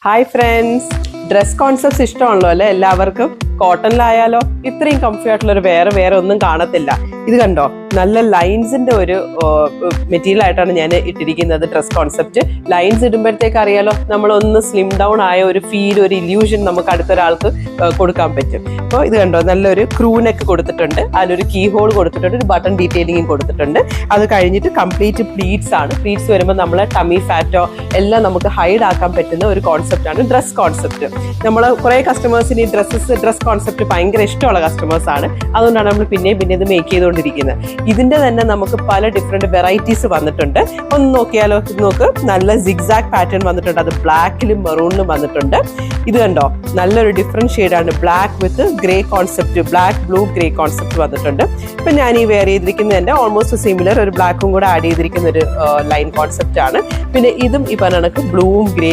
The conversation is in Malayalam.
ഹായ് ഫ്രണ്ട്സ്, ഡ്രസ് കോൺസെപ്റ്റ്സ് ഇഷ്ടമാണല്ലോ അല്ലേ എല്ലാവർക്കും? കോട്ടണിലായാലോ ഇത്രയും കംഫി ആയിട്ടുള്ള ഒരു വേറെ ഒന്നും കാണത്തില്ല. ഇത് കണ്ടോ, നല്ല ലൈൻസിന്റെ ഒരു മെറ്റീരിയൽ ആയിട്ടാണ് ഞാൻ ഇട്ടിരിക്കുന്നത്. ഡ്രസ് കോൺസെപ്റ്റ് ലൈൻസ് ഇടുമ്പോഴത്തേക്ക് അറിയാലോ, നമ്മളൊന്ന് സ്ലിം ഡൗൺ ആയ ഒരു ഫീൽ, ഒരു ഇല്യൂഷൻ നമുക്ക് അടുത്തൊരാൾക്ക് കൊടുക്കാൻ പറ്റും. അപ്പോൾ ഇത് കണ്ടോ, നല്ലൊരു ക്രൂ നെക്ക് കൊടുത്തിട്ടുണ്ട്, അതിലൊരു കീ ഹോൾ കൊടുത്തിട്ടുണ്ട്, ഒരു ബട്ടൺ ഡീറ്റെയിലിംഗും കൊടുത്തിട്ടുണ്ട്. അത് കഴിഞ്ഞിട്ട് കംപ്ലീറ്റ് പ്ലീറ്റ്സ് ആണ്. പ്ലീറ്റ്സ് വരുമ്പോൾ നമ്മളെ ടമ്മി ഫാറ്റോ എല്ലാം നമുക്ക് ഹൈഡ് ആക്കാൻ പറ്റുന്ന ഒരു കോൺസെപ്റ്റ് ആണ് ഡ്രസ് കോൺസെപ്റ്റ്. നമ്മൾ കുറേ കസ്റ്റമേഴ്സിന് ഈ ഡ്രസ് കോൺസെപ്റ്റ് ഭയങ്കര ഇഷ്ടമുള്ള കസ്റ്റമേഴ്സ് ആണ്. അതുകൊണ്ടാണ് നമ്മൾ പിന്നെയും ഇത് മേക്ക് ചെയ്തുകൊണ്ടിരിക്കുന്നത്. ഇതിന്റെ തന്നെ നമുക്ക് പല ഡിഫറെന്റ് വെറൈറ്റീസ് വന്നിട്ടുണ്ട്. ഒന്ന് നോക്കിയാലോ, ഇത് നോക്ക്, നല്ല സിഗ്സാഗ് പാറ്റേൺ വന്നിട്ടുണ്ട്. അത് ബ്ലാക്കിലും മെറൂണിലും വന്നിട്ടുണ്ട്. ഇത് കണ്ടോ, നല്ലൊരു ഡിഫറെന്റ് ഷെയ്ഡാണ്, black with grey concept, black blue grey concept വന്നിട്ടുണ്ട്. ഇപ്പൊ ഞാൻ ഈ വെയർ ചെയ്തിരിക്കുന്നതിന്റെ ഓൾമോസ്റ്റ് സിമിലർ ഒരു ബ്ലാക്കും കൂടെ ആഡ് ചെയ്തിരിക്കുന്ന ഒരു ലൈൻ കോൺസെപ്റ്റ് ആണ്. പിന്നെ ഇതും ഈ പറഞ്ഞ കണക്ക് ബ്ലൂവും ഗ്രേ